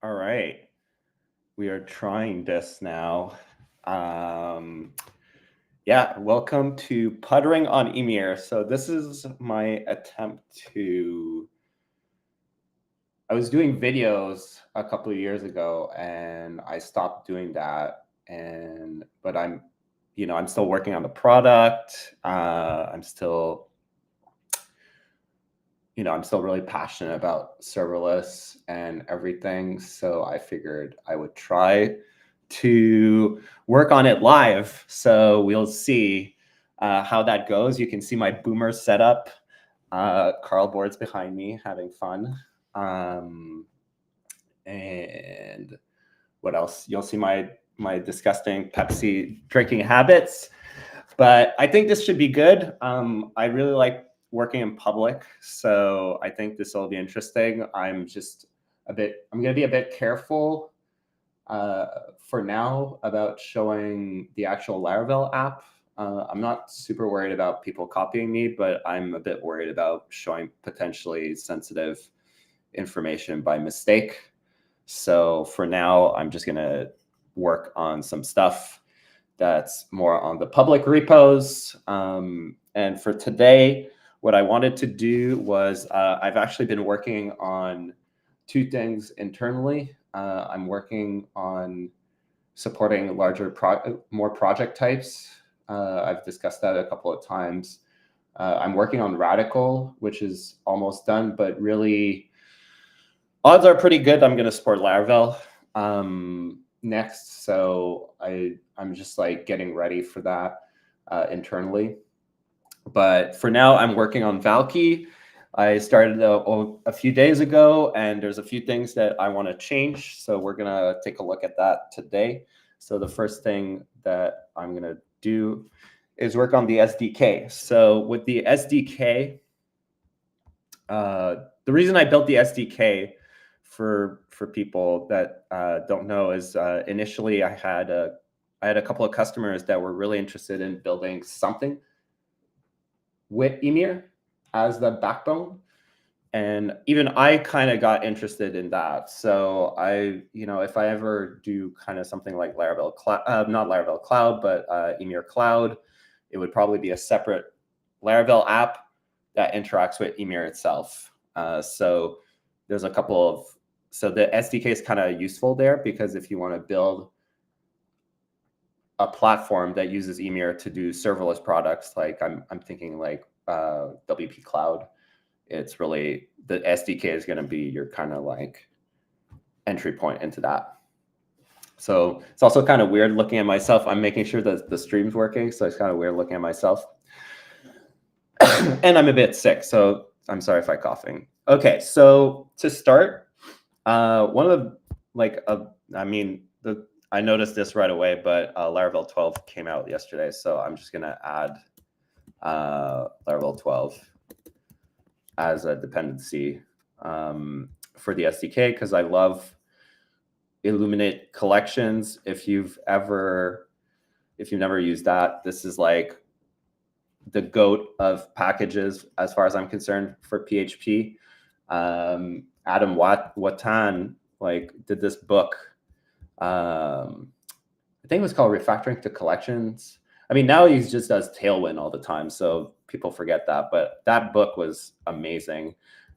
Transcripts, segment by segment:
All right. We are trying this now. Yeah, welcome to Puttering on Ymir. So this is my attempt to I was doing videos a couple of years ago and I stopped doing that but I'm still working on the product. I'm still really passionate about serverless and everything. So I figured I would try to work on it live. So we'll see how that goes. You can see my boomer setup. Carl Board's behind me having fun. And what else? You'll see my disgusting Pepsi drinking habits. But I think this should be good. I really like working in public, so I think this will be interesting. I'm going to be a bit careful for now about showing the actual Laravel app. I'm not super worried about people copying me, but I'm a bit worried about showing potentially sensitive information by mistake. So for now, I'm just going to work on some stuff that's more on the public repos. And for today, what I wanted to do was I've actually been working on two things internally. I'm working on supporting more project types. I've discussed that a couple of times. I'm working on Radical, which is almost done, but really odds are pretty good I'm going to support Laravel next. So I'm just like getting ready for that internally. But for now, I'm working on Valkey. I started a few days ago, and there's a few things that I want to change. So we're going to take a look at that today. So the first thing that I'm going to do is work on the SDK. So with the SDK, the reason I built the SDK for people that don't know is initially I had a couple of customers that were really interested in building something with Ymir as the backbone. And even I kind of got interested in that. So if I ever do kind of something like Laravel Cloud, not Laravel Cloud, but Ymir Cloud, it would probably be a separate Laravel app that interacts with Ymir itself. So there's a couple of, so the SDK is kind of useful there because if you want to build a platform that uses Ymir to do serverless products, like I'm thinking like WP Cloud, it's really, the SDK is going to be your kind of like entry point into that. So it's also kind of weird looking at myself. I'm making sure that the stream's working, so it's kind of weird looking at myself. And I'm a bit sick, so I'm sorry if I'm coughing. Okay, so to start, one of the, I noticed this right away, but Laravel 12 came out yesterday, so I'm just going to add Laravel 12 as a dependency for the SDK because I love Illuminate collections. If you've never used that, this is like the GOAT of packages as far as I'm concerned for PHP. Adam Watan did this book. I think it was called Refactoring to Collections. I mean, now he just does Tailwind all the time, so people forget that. But that book was amazing.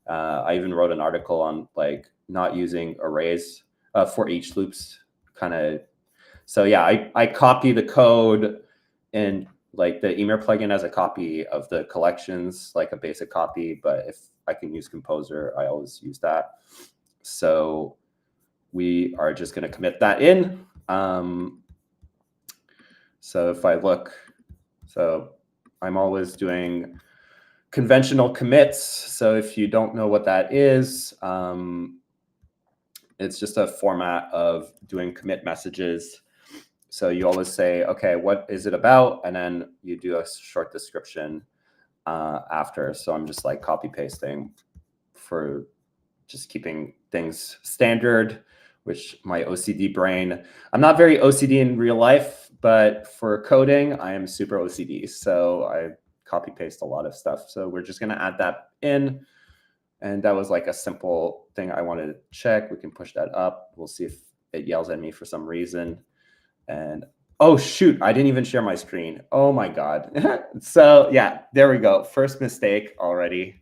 I even wrote an article on not using arrays for each loops, kind of. So yeah, I copy the code and the Ymir plugin has a copy of the collections, like a basic copy. But if I can use Composer, I always use that. So we are just going to commit that in. So if I look, so I'm always doing conventional commits. So if you don't know what that is, it's just a format of doing commit messages. So you always say, okay, what is it about? And then you do a short description after. So I'm just copy pasting for just keeping things standard, which my OCD brain, I'm not very OCD in real life, but for coding, I am super OCD. So I copy paste a lot of stuff. So we're just going to add that in. And that was like a simple thing I wanted to check. We can push that up. We'll see if it yells at me for some reason. And oh shoot, I didn't even share my screen. Oh my God. So yeah, there we go. First mistake already.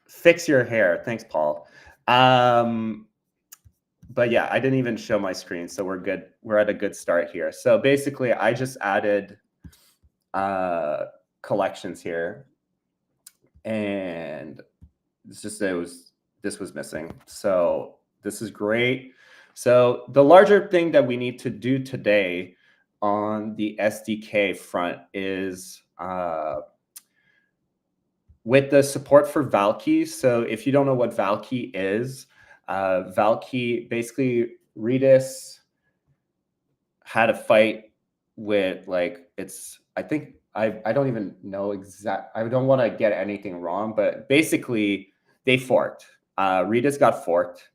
Fix your hair. Thanks, Paul. But yeah, I didn't even show my screen, so we're good. We're at a good start here. So basically, I just added collections here, and it's just this was missing. So this is great. So the larger thing that we need to do today on the SDK front is with the support for Valkey. So if you don't know what Valkey is, Valkey, basically Redis had a fight with like, I think, I don't even know I don't want to get anything wrong, but basically they forked. Redis got forked.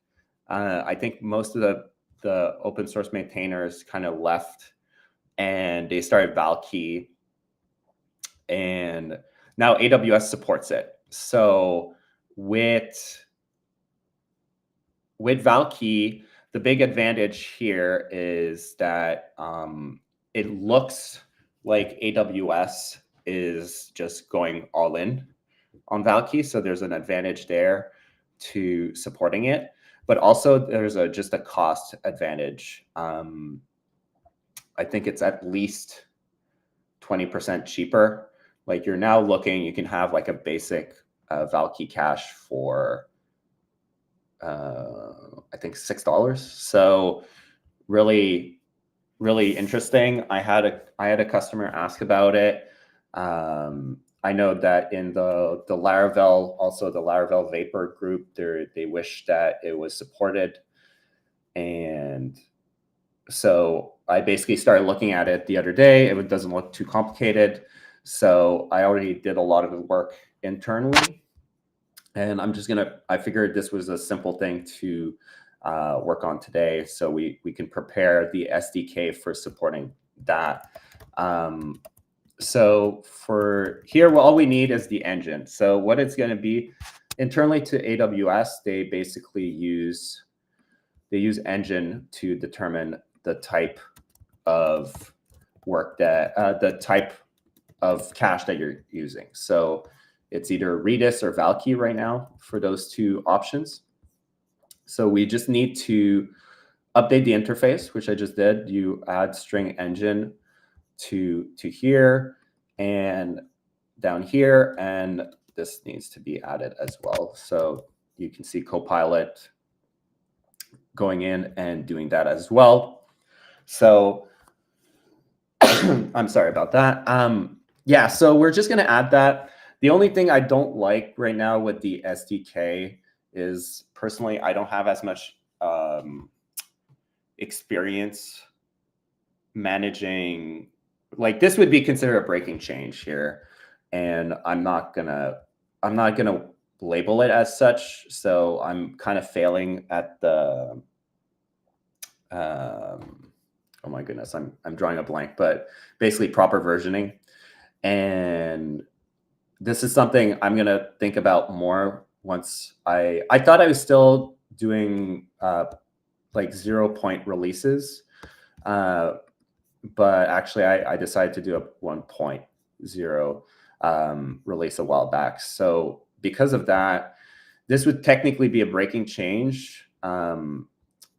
I think most of the open source maintainers kind of left and they started Valkey, and now AWS supports it. So with Valkey, the big advantage here is that it looks like AWS is just going all in on Valkey. So there's an advantage there to supporting it. But also there's just a cost advantage. I think it's at least 20% cheaper. Like you're now looking, you can have like a basic Valkey cache for I think $6. So really, really interesting. I had a customer ask about it. I know that in the Laravel, also the Laravel Vapor group, they wish that it was supported. And so I basically started looking at it the other day. It doesn't look too complicated. So I already did a lot of the work internally. And I figured this was a simple thing to work on today. So we can prepare the SDK for supporting that. So for here, all we need is the engine. So what it's going to be internally to AWS, they basically use engine to determine the type of work that the type of cache that you're using. So it's either Redis or Valkey right now for those two options. So we just need to update the interface, which I just did. You add string engine to here and down here, and this needs to be added as well. So you can see Copilot going in and doing that as well. So I'm sorry about that. Yeah, so we're just going to add that. The only thing I don't like right now with the SDK is personally, I don't have as much experience managing, like this would be considered a breaking change here. And I'm not gonna label it as such. So I'm kind of failing at the, oh my goodness, I'm drawing a blank, but basically proper versioning. And this is something I'm going to think about more once I thought I was still doing like 0-point releases. But actually I decided to do a 1.0 release a while back. So because of that, this would technically be a breaking change. I'm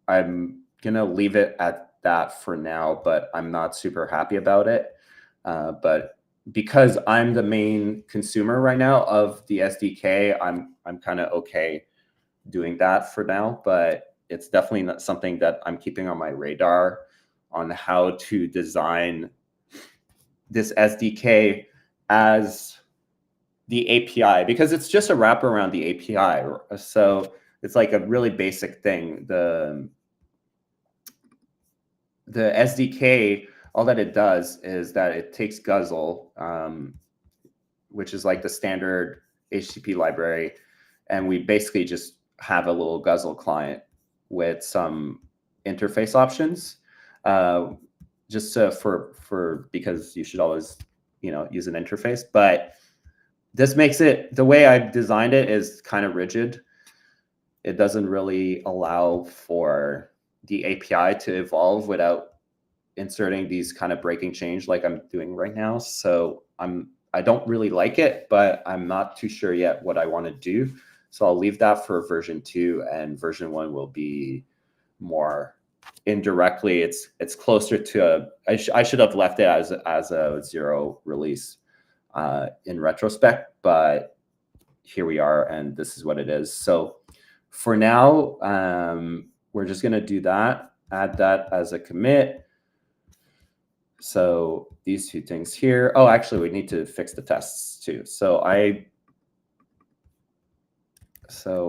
going to leave it at that for now, but I'm not super happy about it. But because I'm the main consumer right now of the SDK, I'm kind of okay doing that for now, but it's definitely not something that I'm keeping on my radar on how to design this SDK as the API, because it's just a wrap around the API. So it's like a really basic thing. The SDK, all that it does is that it takes Guzzle, which is like the standard HTTP library, and we basically just have a little Guzzle client with some interface options, just for because you should always use an interface. But this makes it, the way I've designed it is kind of rigid. It doesn't really allow for the API to evolve without inserting these kind of breaking change like I'm doing right now. So I don't really like it, but I'm not too sure yet what I want to do. So I'll leave that for version 2, and version 1 will be more indirectly. It's closer to I should have left it as a 0 release in retrospect, but here we are, and this is what it is. So for now, we're just going to do that, add that as a commit. So these two things here. Oh, actually, we need to fix the tests too. So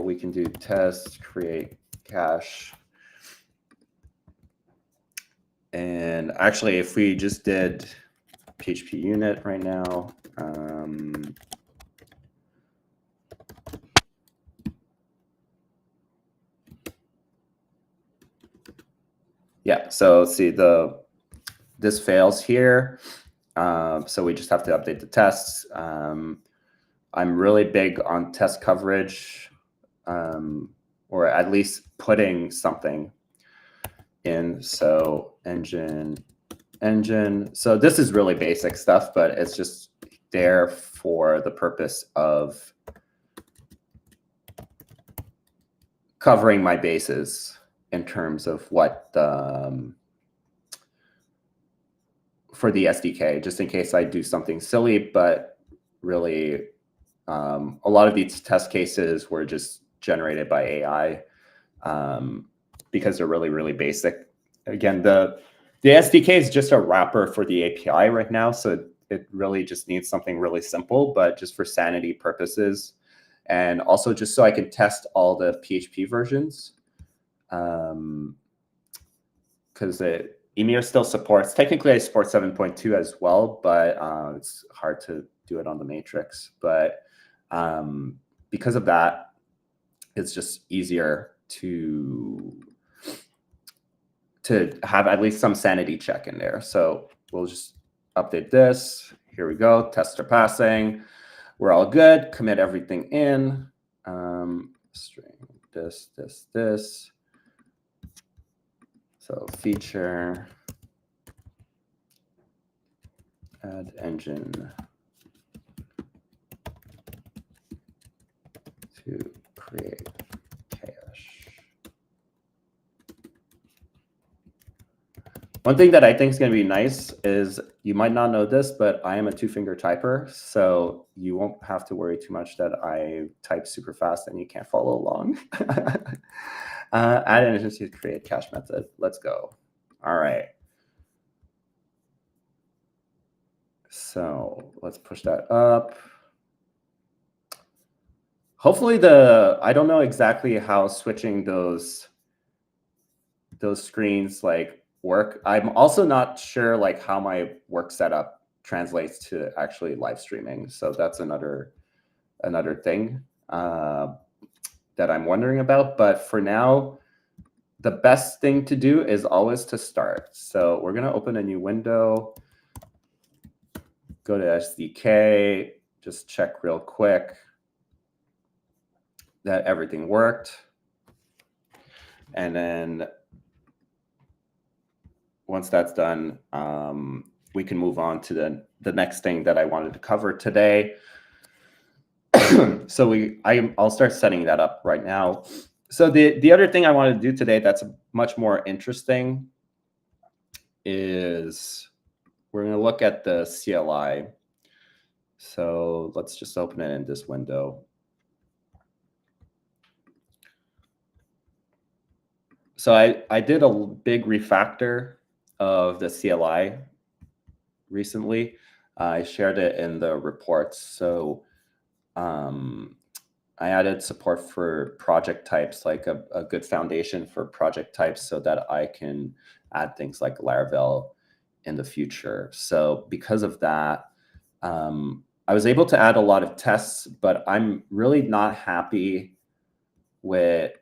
we can do test create cache. And actually, if we just did PHP unit right now, yeah, so see this fails here. So we just have to update the tests. I'm really big on test coverage, or at least putting something in. So engine. So this is really basic stuff, but it's just there for the purpose of covering my bases in terms of what for the SDK, just in case I do something silly. But really, a lot of these test cases were just generated by AI because they're really, really basic. Again, the SDK is just a wrapper for the API right now, so it really just needs something really simple, but just for sanity purposes, and also just so I can test all the PHP versions, because Ymir still supports. Technically, I support 7.2 as well, but it's hard to do it on the matrix. But because of that, it's just easier to have at least some sanity check in there. So we'll just update this. Here we go. Tests are passing. We're all good. Commit everything in. String this. So feature, add engine to create cache. One thing that I think is going to be nice is, you might not know this, but I am a 2-finger typer, so you won't have to worry too much that I type super fast and you can't follow along. Add an engine to create cache method. Let's go. All right. So let's push that up. Hopefully I don't know exactly how switching those screens like work. I'm also not sure like how my work setup translates to actually live streaming. So that's another thing that I'm wondering about. But for now, the best thing to do is always to start. So we're going to open a new window, go to SDK, just check real quick that everything worked. And then once that's done, we can move on to the next thing that I wanted to cover today. So I'll start setting that up right now. So the other thing I want to do today that's much more interesting is we're going to look at the CLI. So let's just open it in this window. So I did a big refactor of the CLI recently. I shared it in the reports. So I added support for project types, like a good foundation for project types, so that I can add things like Laravel in the future. So because of that, I was able to add a lot of tests, but I'm really not happy with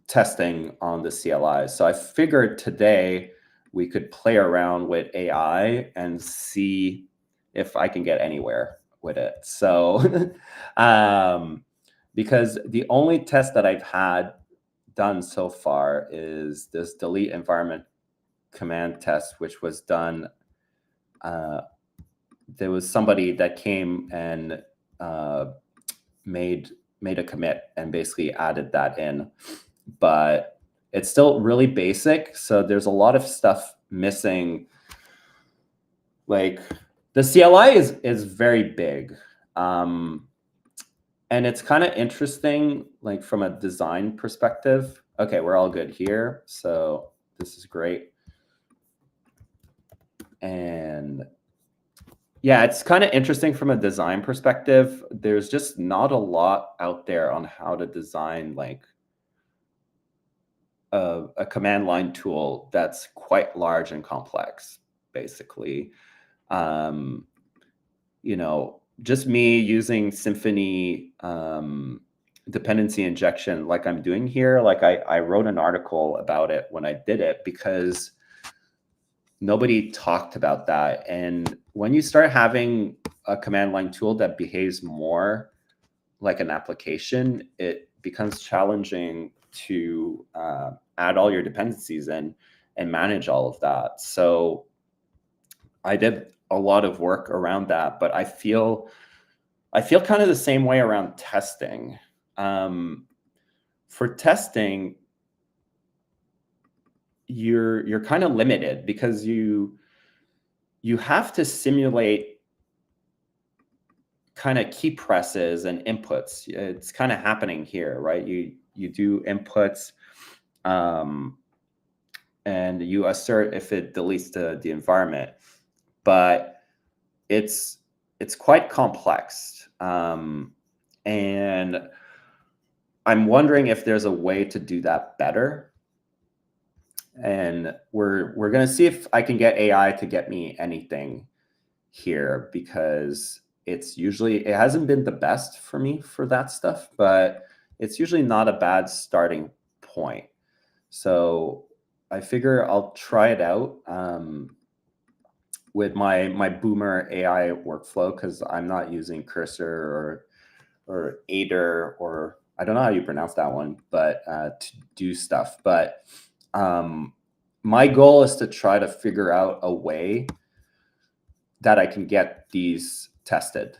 testing on the CLI. So I figured today we could play around with AI and see if I can get anywhere with it. So because the only test that I've had done so far is this delete environment command test, which was done. There was somebody that came and made a commit and basically added that in, but it's still really basic. So there's a lot of stuff missing. Like the CLI is very big. And it's kind of interesting, like from a design perspective. Okay, we're all good here. So this is great. And yeah, it's kind of interesting from a design perspective. There's just not a lot out there on how to design like a command line tool that's quite large and complex, basically. You know, just me using Symfony dependency injection like I'm doing here. Like I wrote an article about it when I did it because nobody talked about that. And when you start having a command line tool that behaves more like an application, it becomes challenging to add all your dependencies in and manage all of that. So I did a lot of work around that, but I feel kind of the same way around testing. For testing, you're kind of limited because you have to simulate kind of key presses and inputs. It's kind of happening here, right? You do inputs, and you assert if it deletes the environment, but it's quite complex. And I'm wondering if there's a way to do that better. And we're going to see if I can get AI to get me anything here, because it hasn't been the best for me for that stuff, but it's usually not a bad starting point. So I figure I'll try it out with my Boomer AI workflow, because I'm not using Cursor or Aider, or I don't know how you pronounce that one, but to do stuff. But my goal is to try to figure out a way that I can get these tested,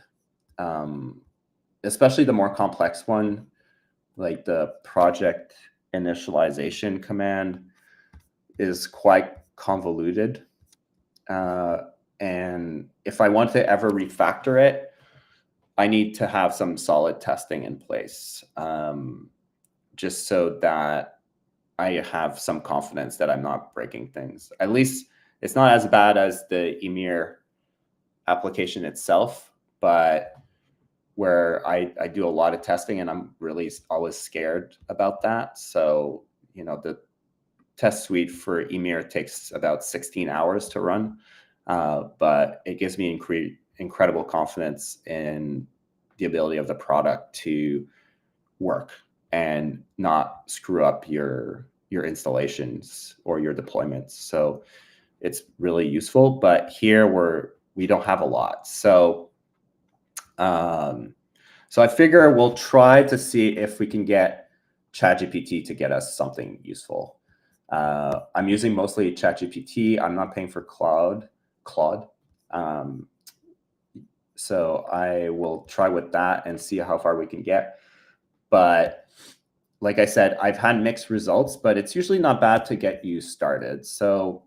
especially the more complex one, like the project initialization command is quite convoluted. And if I want to ever refactor it, I need to have some solid testing in place, just so that I have some confidence that I'm not breaking things. At least it's not as bad as the Ymir application itself, but where I do a lot of testing and I'm really always scared about that. So, you know, the test suite for Ymir takes about 16 hours to run, but it gives me incredible confidence in the ability of the product to work and not screw up your installations or your deployments. So it's really useful, but here we don't have a lot. So so I figure we'll try to see if we can get ChatGPT to get us something useful. I'm using mostly ChatGPT. I'm not paying for Claude. So I will try with that and see how far we can get. But like I said, I've had mixed results, but it's usually not bad to get you started. So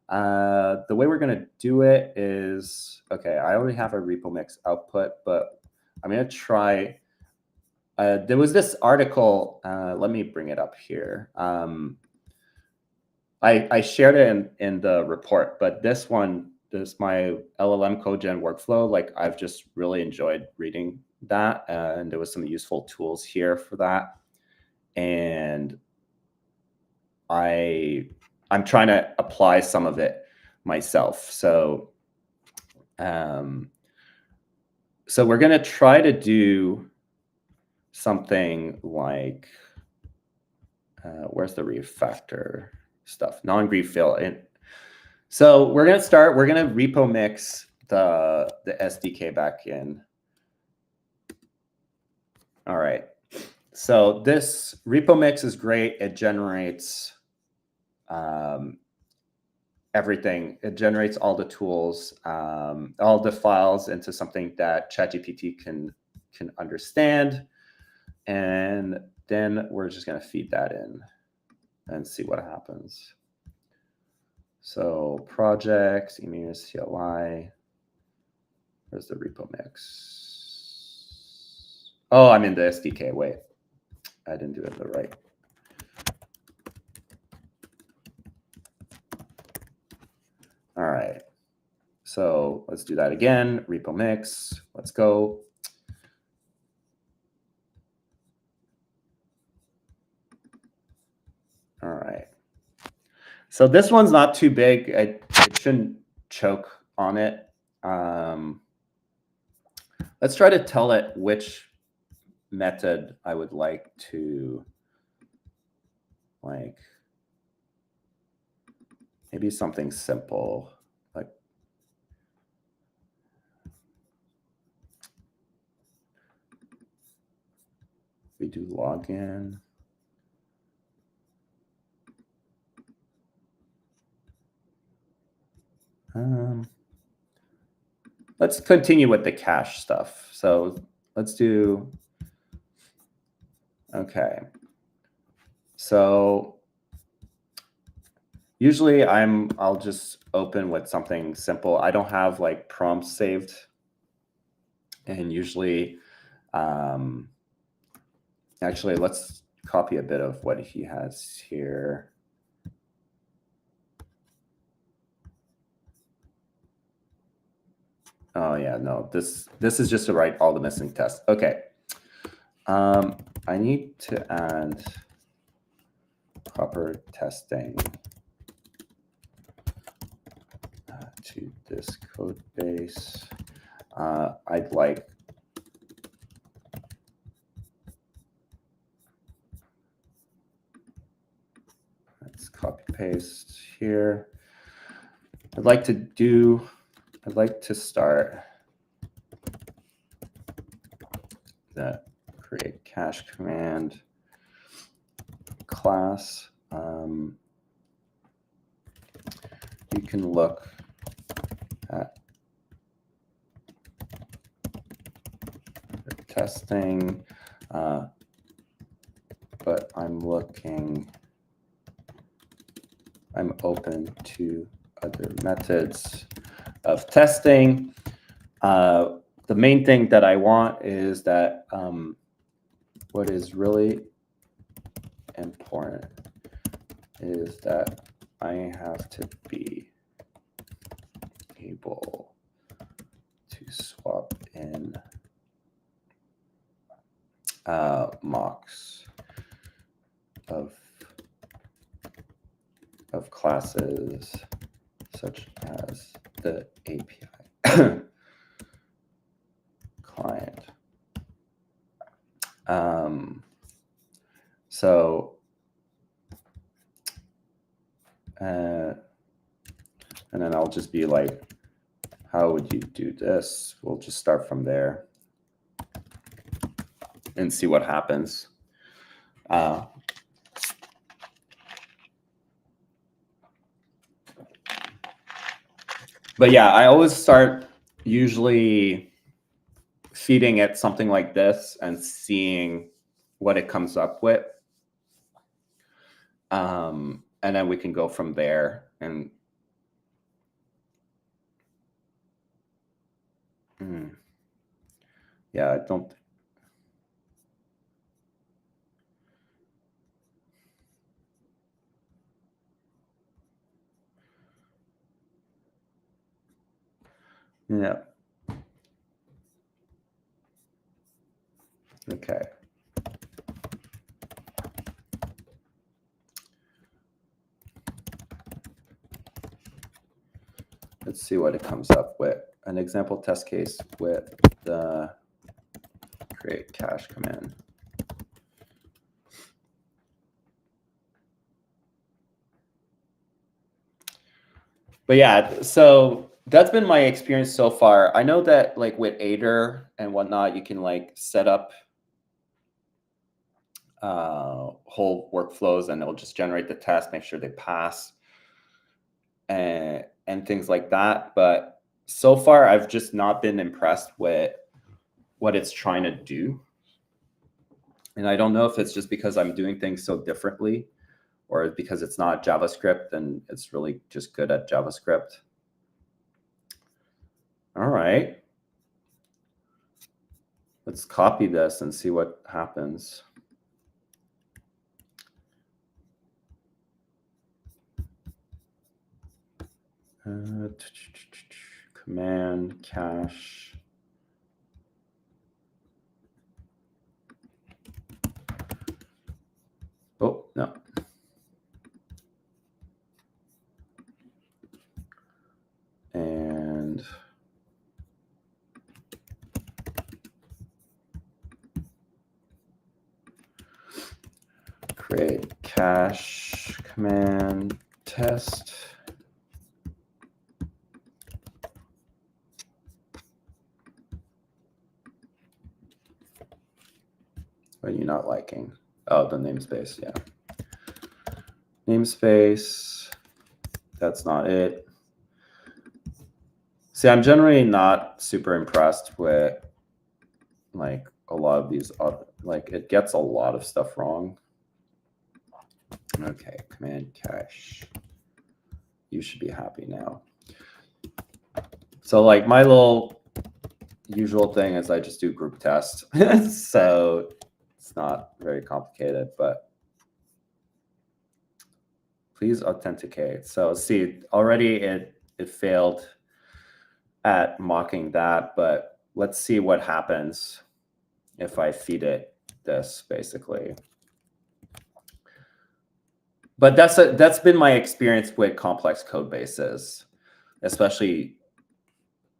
the way we're going to do it is, okay, I already have a repo mix output, but I'm going to try. There was this article. Let me bring it up here. I shared it in the report, but this my LLM CodeGen workflow. Like, I've just really enjoyed reading that, and there was some useful tools here for that. And I'm trying to apply some of it myself. So, so we're going to try to do something like, where's the refactor stuff? Non-grief fill in. So we're going to repo mix the SDK back in. All right. So this repo mix is great. It generates everything. It generates all the tools, all the files into something that ChatGPT can understand. And then we're just going to feed that in and see what happens. So projects, Ymir CLI. Where's the repo mix? Oh, I'm in the SDK. Wait, I didn't do it the right. All right. So let's do that again. Repo mix. Let's go. All right. So this one's not too big. It shouldn't choke on it. Let's try to tell it which method I would like to, like, maybe something simple, like we do login. Let's continue with the cache stuff. So let's do, okay. So usually I'll just open with something simple. I don't have like prompts saved. And usually, actually, let's copy a bit of what he has here. Oh yeah, no, this is just to write all the missing tests. Okay. I need to add proper testing to this code base. I'd like let's copy paste here. I'd like to start the create cache command class. You can look at testing, but I'm open to other methods of testing. The main thing that I want is that what is really important is that I have to be able to swap in mocks of classes such as the API client. And then I'll just be like, how would you do this? We'll just start from there and see what happens. But yeah, I always start usually feeding it something like this and seeing what it comes up with. And then we can go from there. And yeah, I don't. Yeah. Okay. Let's see what it comes up with. An example test case with the create cache command. But yeah, so that's been my experience so far. I know that like with Aider and whatnot, you can like set up whole workflows, and it'll just generate the test, make sure they pass, and things like that. But so far, I've just not been impressed with what it's trying to do. And I don't know if it's just because I'm doing things so differently, or because it's not JavaScript and it's really just good at JavaScript. All right. Let's copy this and see what happens. Command cache. Oh, no. And create cache command test. What are you not liking? Oh, the namespace, yeah. Namespace, that's not it. See, I'm generally not super impressed with like a lot of these, like it gets a lot of stuff wrong. Okay, command cache. You should be happy now. So like my little usual thing is I just do group test. So it's not very complicated, but please authenticate. So see, already it failed at mocking that, but let's see what happens if I feed it this basically. But that's been my experience with complex code bases, especially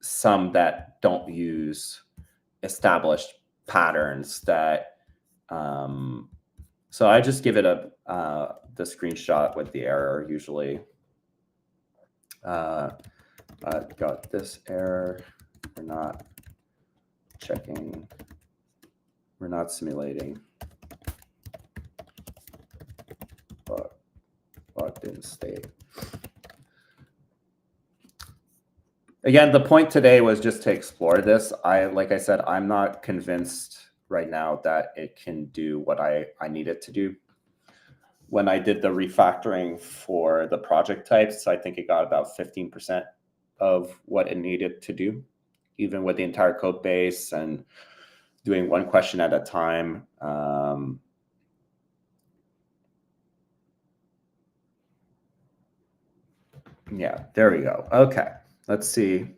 some that don't use established patterns that so I just give it a the screenshot with the error usually. I got this error. We're not checking. We're not simulating. Logged in state. Again, the point today was just to explore this. Like I said, I'm not convinced right now that it can do what I need it to do. When I did the refactoring for the project types, I think it got about 15% of what it needed to do, even with the entire code base and doing one question at a time. Yeah, there we go. Okay, let's see.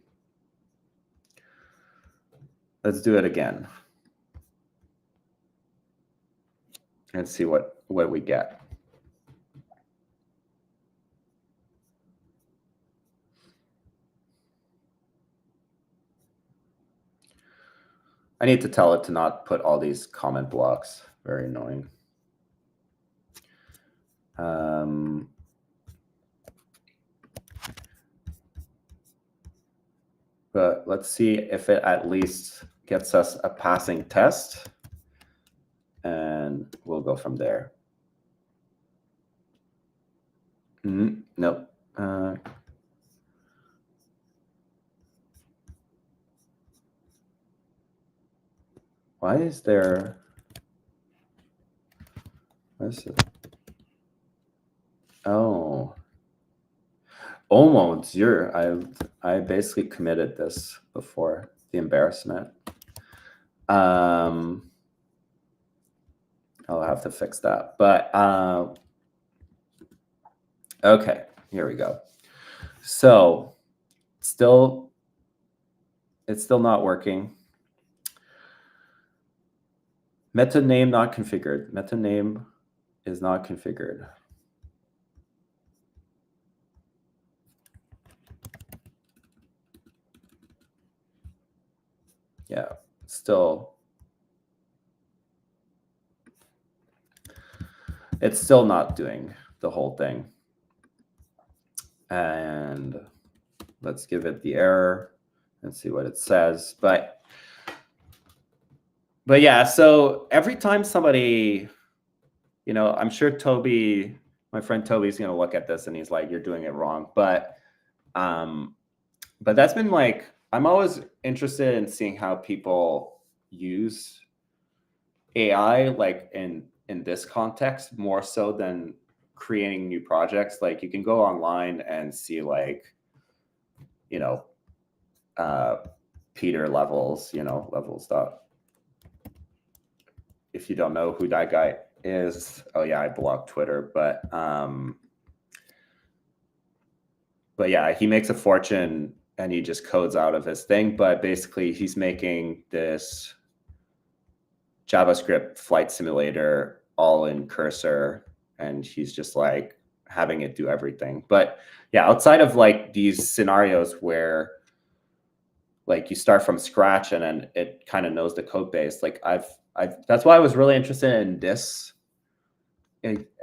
Let's do it again. And see what we get. I need to tell it to not put all these comment blocks. Very annoying. But let's see if it at least gets us a passing test. And we'll go from there. Nope. Why is there? What is it? Oh. Almost zero. I basically committed this before. The embarrassment. I'll have to fix that. But okay, here we go. So it's still not working. Meta name not configured. Meta name is not configured. Yeah, it's still not doing the whole thing. And let's give it the error and see what it says. But yeah, so every time somebody you know, I'm sure Toby, my friend Toby's going to look at this and he's like, you're doing it wrong. But that's been like, I'm always interested in seeing how people use AI like in this context more so than creating new projects. Like you can go online and see like, you know, Peter Levels, you know, Levels dot. If you don't know who that guy is, oh yeah, I blocked Twitter, but yeah, he makes a fortune and he just codes out of his thing. But basically, he's making this JavaScript flight simulator all in Cursor, and he's just like having it do everything. But yeah, outside of like these scenarios where like you start from scratch and then it kind of knows the code base, like I've that's why I was really interested in this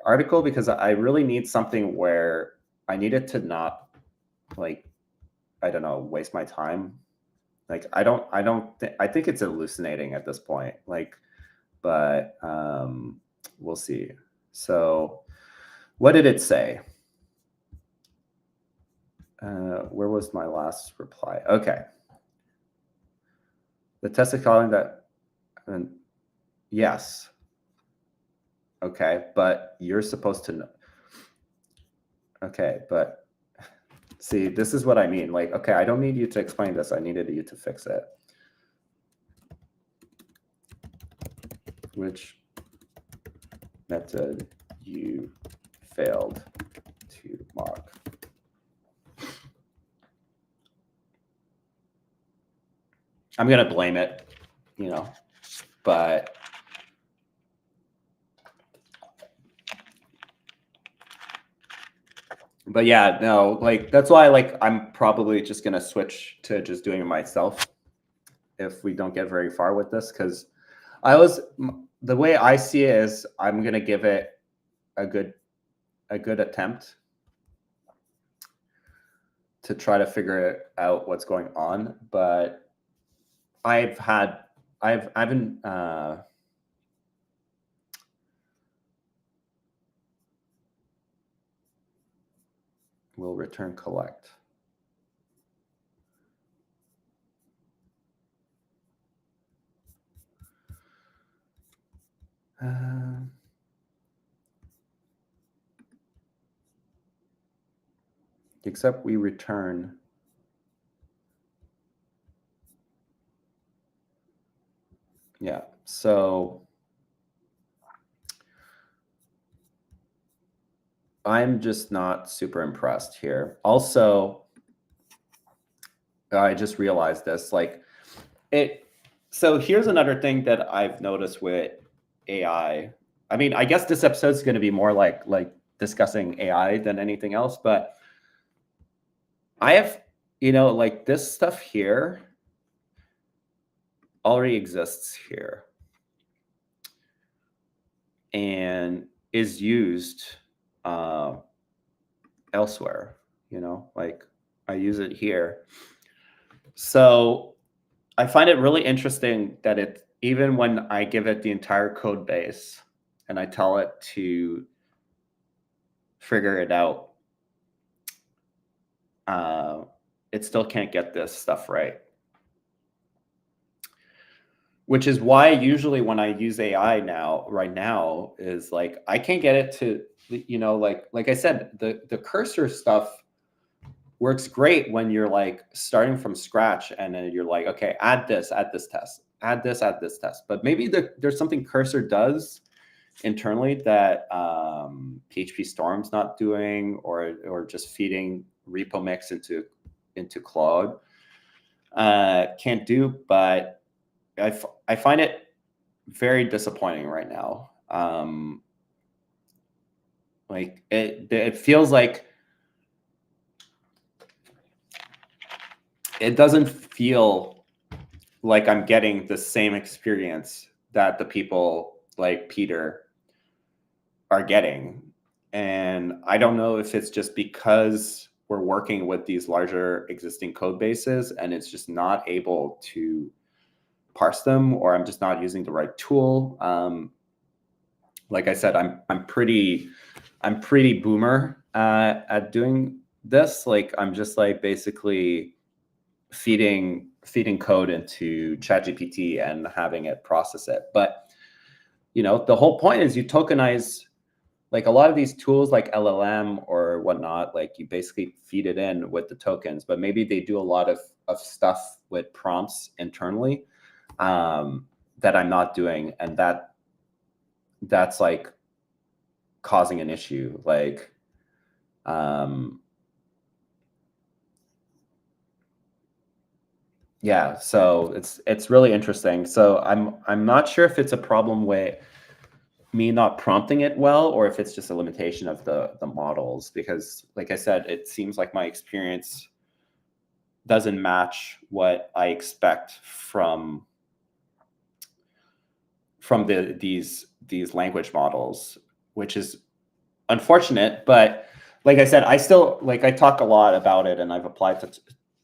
article, because I really need something where I need it to not like, I don't know, waste my time. Like I think it's hallucinating at this point. Like, but we'll see. So what did it say? Where was my last reply? Okay. The test is calling that, yes. Okay, but you're supposed to know. Okay, but see, this is what I mean. Like, okay, I don't need you to explain this. I needed you to fix it. Which method you failed to mock? I'm going to blame it, you know, but yeah, no, like that's why like I'm probably just going to switch to just doing it myself if we don't get very far with this, because the way I see it is I'm going to give it a good attempt to try to figure out what's going on. But I haven't will return collect. Except we return. Yeah, so I'm just not super impressed here. Also, I just realized this, like so here's another thing that I've noticed with AI. I mean, I guess this episode is going to be more like discussing AI than anything else, but I have, you know, like this stuff here already exists here and is used elsewhere, you know, like I use it here. So I find it really interesting that it, even when I give it the entire code base and I tell it to figure it out, it still can't get this stuff right. Which is why usually when I use AI right now is like, I can't get it to, you know, like I said, the cursor stuff works great when you're like starting from scratch and then you're like, okay, add this test, add this test. But maybe there's something cursor does internally that PHP Storm's not doing, or just feeding repo mix into Claude can't do. But I find it very disappointing right now. Like it feels like it doesn't feel like I'm getting the same experience that the people like Peter are getting. And I don't know if it's just because we're working with these larger existing code bases and it's just not able to parse them, or I'm just not using the right tool. like I said, I'm pretty boomer at doing this. Like I'm just like basically feeding code into ChatGPT and having it process it. But you know, the whole point is you tokenize, like a lot of these tools like LLM or whatnot, like you basically feed it in with the tokens, but maybe they do a lot of stuff with prompts internally that I'm not doing. And that's like causing an issue. Like, yeah, so it's really interesting. So I'm not sure if it's a problem with me not prompting it well, or if it's just a limitation of the models, because like I said, it seems like my experience doesn't match what I expect from these language models, which is unfortunate. But like I said, I still, like, I talk a lot about it, and I've applied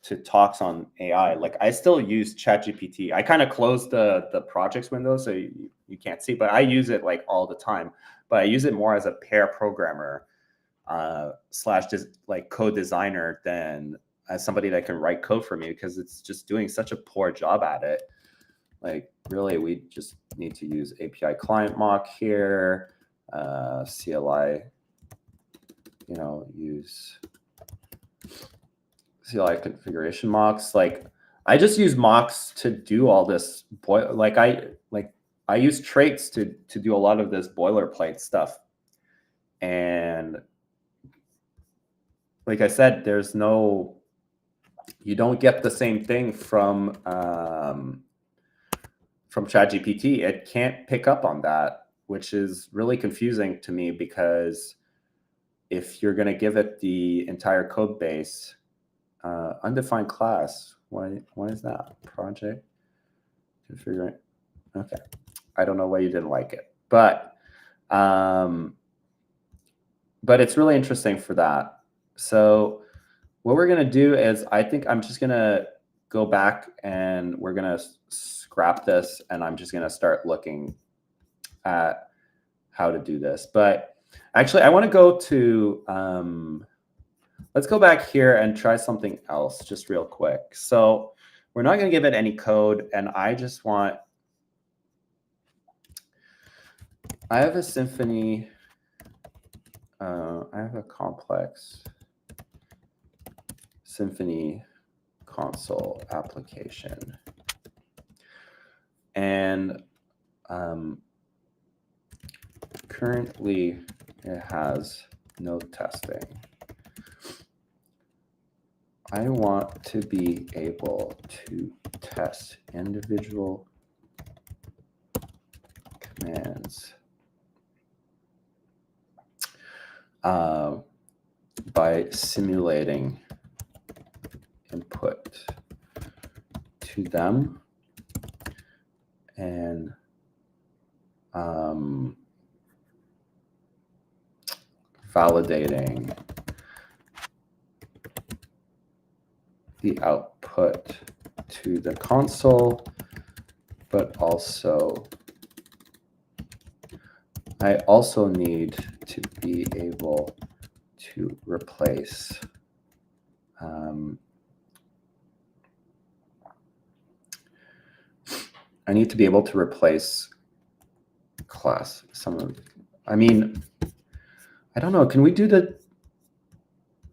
to talks on AI. Like I still use ChatGPT. I kind of closed the projects window so you can't see, but I use it like all the time. But I use it more as a pair programmer slash like code designer than as somebody that can write code for me, because it's just doing such a poor job at it. Like really, we just need to use API client mock here, CLI, you know, use CLI configuration mocks. Like I just use mocks to do all this I use traits to do a lot of this boilerplate stuff. And like I said, you don't get the same thing from ChatGPT. It can't pick up on that, which is really confusing to me, because if you're going to give it the entire code base, undefined class, why is that? Project configuring. Okay, I don't know why you didn't like it, but it's really interesting for that. So what we're going to do is, I think I'm just going to go back and we're going to scrap this, and I'm just going to start looking at how to do this. But actually, I want to go to, let's go back here and try something else just real quick. So we're not going to give it any code, and I just want, I have a symphony, I have a complex symphony console application, and currently it has no testing. I want to be able to test individual commands by simulating input to them and validating the output to the console, but also I also need to be able to replace I need to be able to replace class. I mean, I don't know. Can we do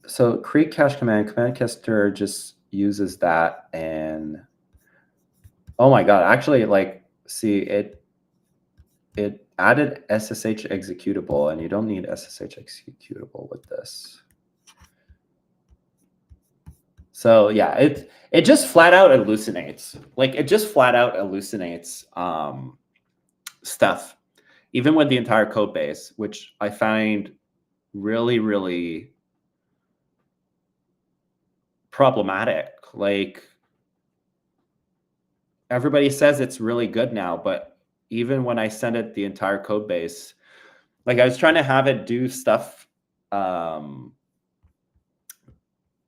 so create cache command caster just uses that, and oh my God, actually, like, see, it added SSH executable, and you don't need SSH executable with this. So yeah, it just flat out hallucinates. Like it just flat out hallucinates stuff, even with the entire code base, which I find really, really problematic. Like everybody says it's really good now, but even when I send it the entire code base, like I was trying to have it do stuff.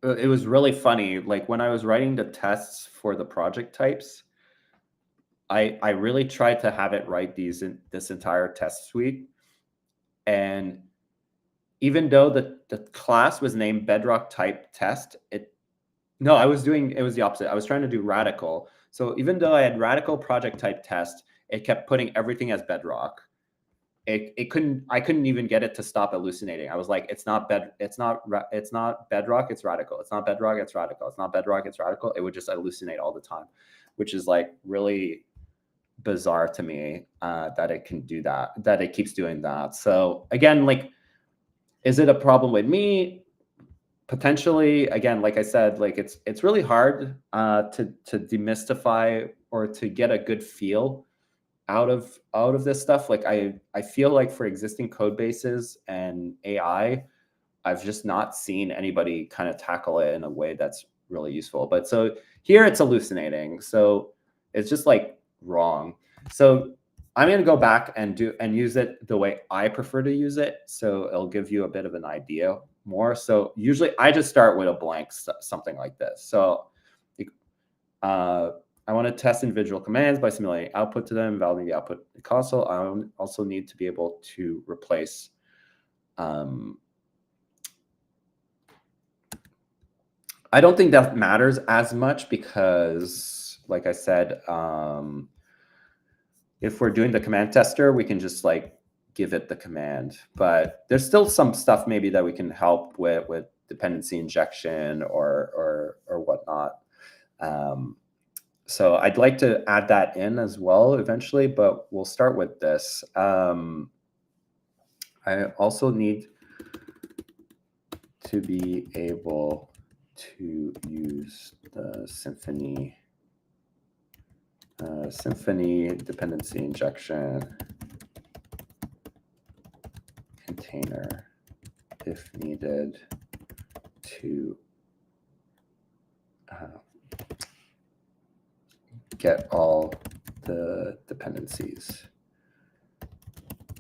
It was really funny. Like when I was writing the tests for the project types, I really tried to have it write this entire test suite, And even though the class was named Bedrock type test, it was the opposite. I was trying to do radical. So even though I had radical project type test, it kept putting everything as Bedrock. I couldn't even get it to stop hallucinating. I was like, it's not Bedrock, it's radical. It's not Bedrock, it's radical. It's not Bedrock, it's radical. It would just hallucinate all the time, which is like really bizarre to me, that it can do that it keeps doing that. So again, like, is it a problem with me? Potentially. Again, like I said, like it's really hard to demystify or to get a good feel out of this stuff. Like I feel like for existing code bases and AI, I've just not seen anybody kind of tackle it in a way that's really useful. But so here it's hallucinating. So it's just like wrong. So I'm going to go back and use it the way I prefer to use it. So it'll give you a bit of an idea more. So usually I just start with a blank, something like this. So I want to test individual commands by simulating output to them, validating the output in the console. I also need to be able to replace I don't think that matters as much because, like I said, if we're doing the command tester, we can just like give it the command. But there's still some stuff maybe that we can help with dependency injection or whatnot. So I'd like to add that in as well eventually, but we'll start with this. I also need to be able to use the Symfony dependency injection container if needed to get all the dependencies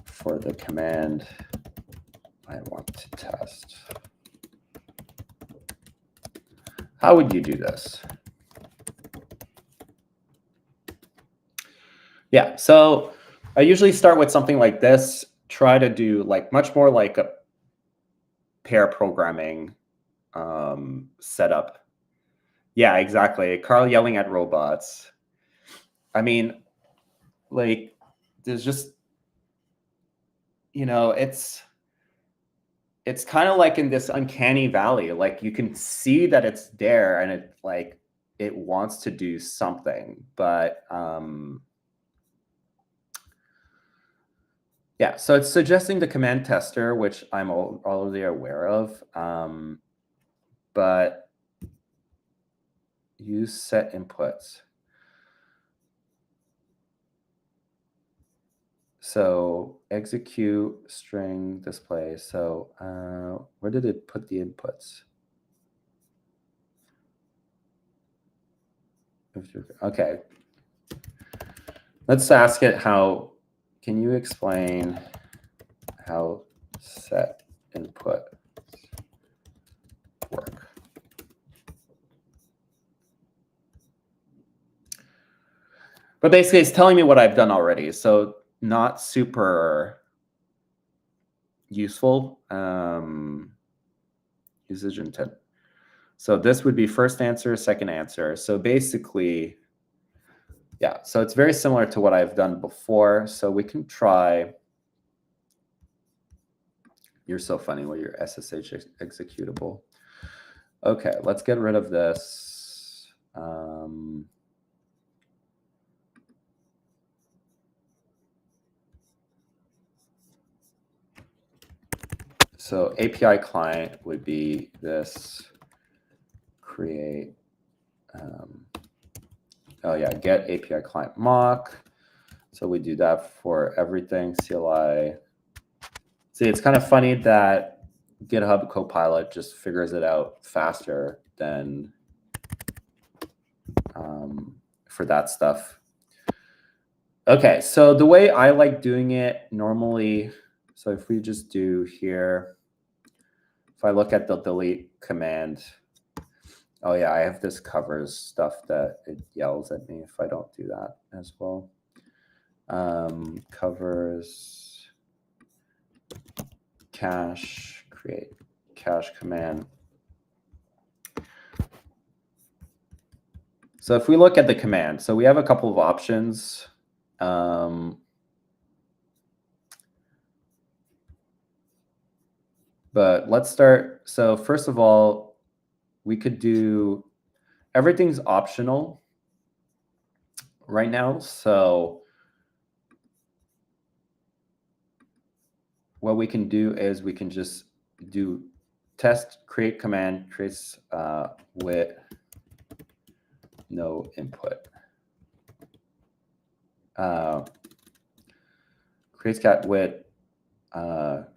for the command I want to test. How would you do this? Yeah, so I usually start with something like this, try to do like much more like a pair programming setup. Yeah, exactly. Carl yelling at robots. I mean, like, there's just, it's kind of like in this uncanny valley. Like you can see that it's there and it wants to do something, but yeah, so it's suggesting the command tester, which I'm already aware of, but use set inputs. So execute string display. So where did it put the inputs? Okay. Let's ask it how, can you explain how set input work? But basically it's telling me what I've done already. So not super useful. Usage intent. So this would be first answer, second answer. So basically, yeah, so it's very similar to what I've done before. So we can try, you're so funny with your SSH executable. Okay, let's get rid of this. So API client would be this create, oh yeah, get API client mock. So we do that for everything, CLI. See, it's kind of funny that GitHub Copilot just figures it out faster than for that stuff. Okay, so the way I like doing it normally, so if we just do here, if I look at the delete command, oh yeah, I have this covers stuff that it yells at me if I don't do that as well. Covers cache, create cache command. So if we look at the command, so we have a couple of options. But let's start. So first of all, we could do, everything's optional right now. So what we can do is we can just do test create command, creates with no input. Creates cat with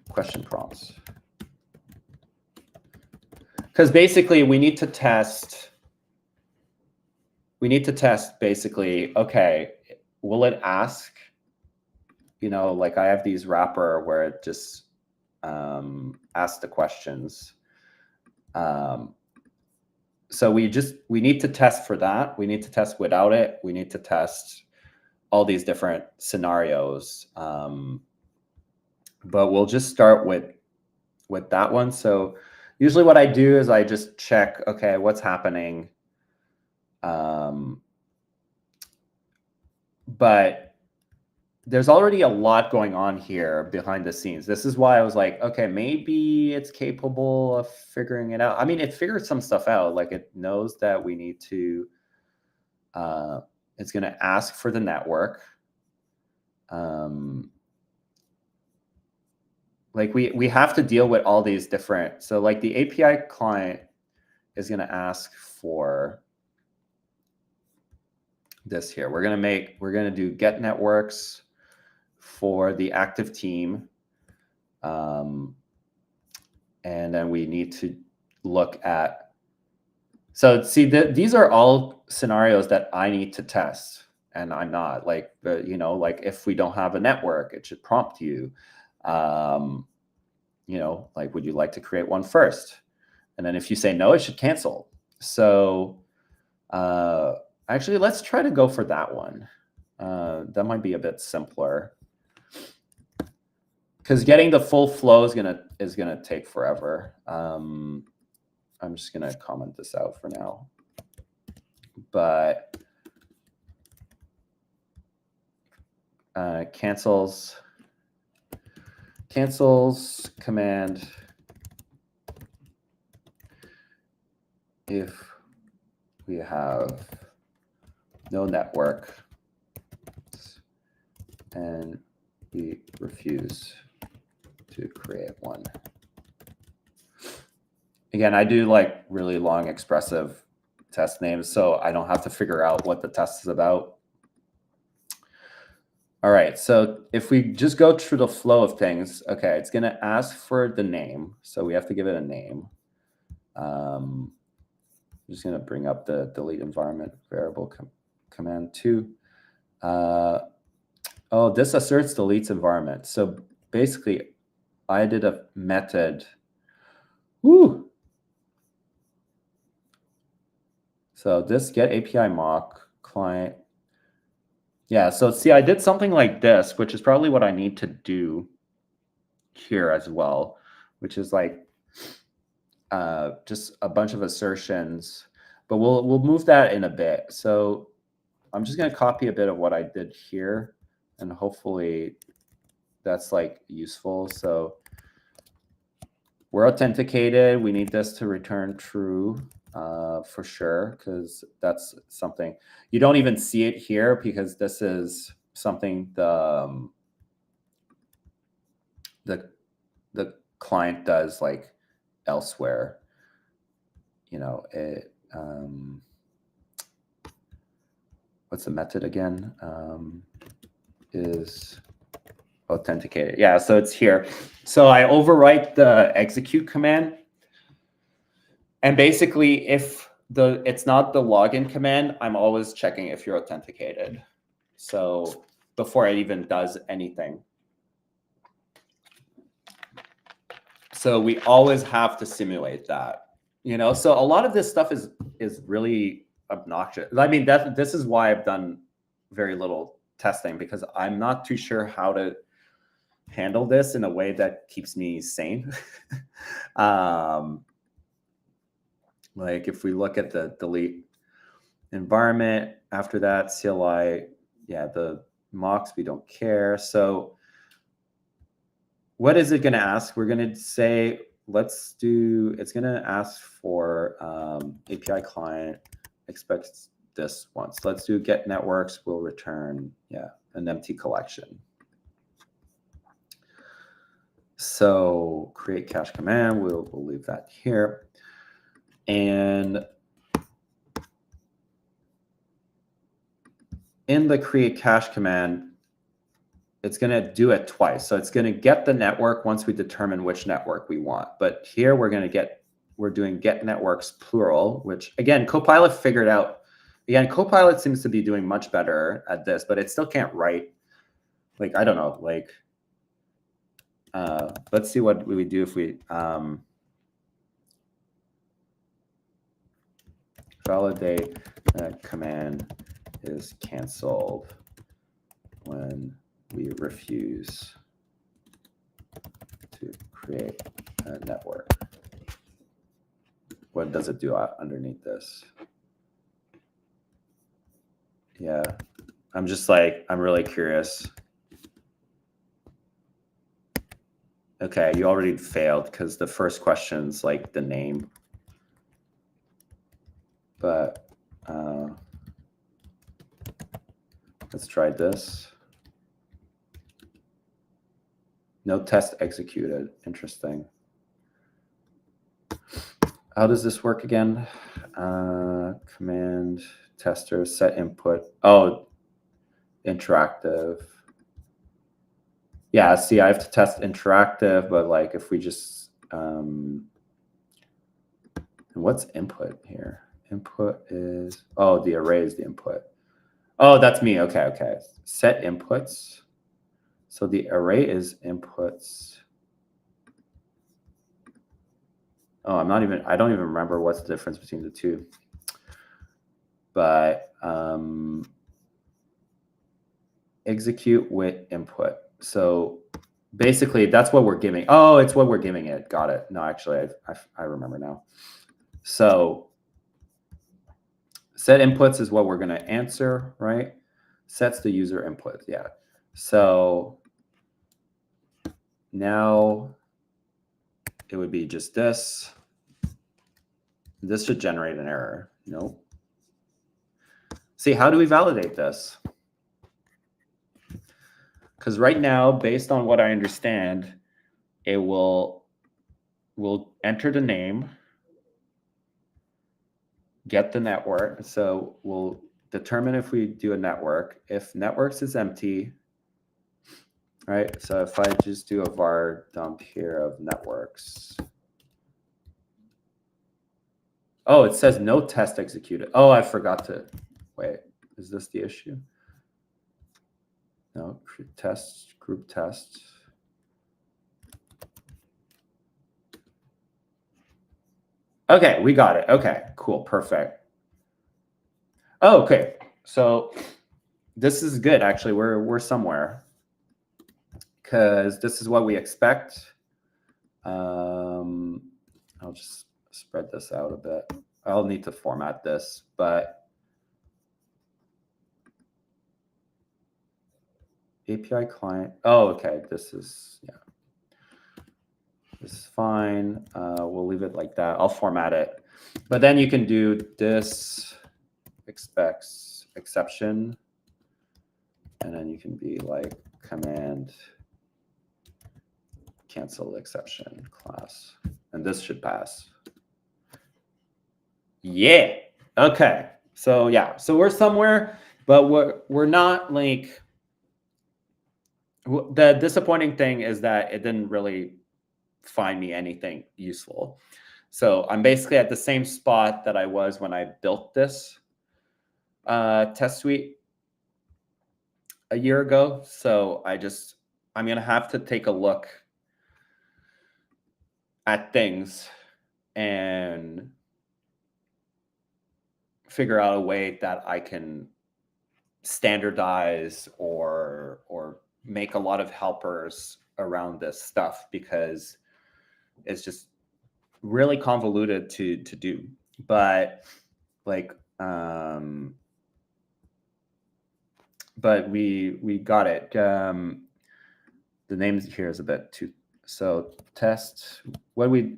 question prompts. Because basically we need to test basically, okay, will it ask, you know, like I have these wrapper where it just asks the questions. So we need to test for that. We need to test without it. We need to test all these different scenarios. But we'll just start with that one. So usually what I do is I just check, okay, what's happening. But there's already a lot going on here behind the scenes. This is why I was like, okay, maybe it's capable of figuring it out. I mean, it figured some stuff out. Like it knows that we need to, it's going to ask for the network. Like we have to deal with all these different, so like the API client is going to ask for this here. We're going to do get networks for the active team. And then we need to look at, so see, these are all scenarios that I need to test, and I'm not like, you know, like if we don't have a network, it should prompt you, you know, like, would you like to create one first? And then if you say no, it should cancel. So actually, let's try to go for that one. That might be a bit simpler, because getting the full flow is gonna take forever. I'm just gonna comment this out for now, but cancels command if we have no network and we refuse to create one. Again, I do like really long expressive test names, so I don't have to figure out what the test is about. All right, so if we just go through the flow of things, okay, it's going to ask for the name, so we have to give it a name. I'm just going to bring up the delete environment variable command 2. Oh, this asserts deletes environment. So basically, I did a method. Woo! So this get API mock client. Yeah, so see, I did something like this, which is probably what I need to do here as well, which is like just a bunch of assertions, but we'll move that in a bit. So I'm just going to copy a bit of what I did here, and hopefully that's like useful. So we're authenticated. We need this to return true for sure, because that's something you don't even see it here, because this is something the client does like elsewhere. You know, it what's the method again? Is authenticated. Yeah, so it's here. So I overwrite the execute command, and basically if it's not the login command, I'm always checking if you're authenticated. So before it even does anything. So we always have to simulate that, you know? So a lot of this stuff is really obnoxious. I mean, this is why I've done very little testing, because I'm not too sure how to handle this in a way that keeps me sane. Like if we look at the delete environment, after that CLI, yeah, the mocks, we don't care. So what is it going to ask? We're going to say, let's do, it's going to ask for API client expects this once. Let's do get networks, we'll return, yeah, an empty collection. So create cache command, we'll leave that here. And in the create cache command, it's going to do it twice. So it's going to get the network once we determine which network we want. But here we're doing get networks plural, which again, Copilot figured out. Again, Copilot seems to be doing much better at this, but it still can't write. Like, I don't know, like, let's see what we would do if we validate that command is canceled when we refuse to create a network. What does it do underneath this? Yeah, I'm just like, I'm really curious. Okay, you already failed because the first question's like the name. But let's try this. No test executed. Interesting. How does this work again? Command tester set input. Oh, interactive. Yeah, see, I have to test interactive, but like if we just what's input here? Input is, oh, the array is the input. Oh, that's me. Okay, okay. Set inputs. So the array is inputs. Oh, I don't even remember what's the difference between the two. But execute with input. So basically that's what we're giving. Oh, it's what we're giving it. Got it. No, actually, I remember now. So set inputs is what we're going to answer, right? Sets the user input. Yeah. So now it would be just this. This should generate an error. Nope. See, how do we validate this? Because right now, based on what I understand, it will enter the name, get the network. So we'll determine if we do a network. If networks is empty, right? So if I just do a var dump here of networks. Oh, it says no test executed. Oh, I forgot to, wait, is this the issue? No, test, group test. Okay, we got it. Okay, cool, perfect. Oh, okay, so this is good, actually. We're somewhere because this is what we expect. I'll just spread this out a bit. I'll need to format this, but API client. Oh, okay. This is, yeah. This is fine. We'll leave it like that. I'll format it. But then you can do this expects exception. And then you can be like command cancel exception class. And this should pass. Yeah. Okay. So yeah. So we're somewhere, but we're not like, the disappointing thing is that it didn't really find me anything useful. So I'm basically at the same spot that I was when I built this test suite a year ago. So I'm going to have to take a look at things and figure out a way that I can standardize or make a lot of helpers around this stuff because it's just really convoluted to do. But like, but we got it. The names here is a bit too. So test what we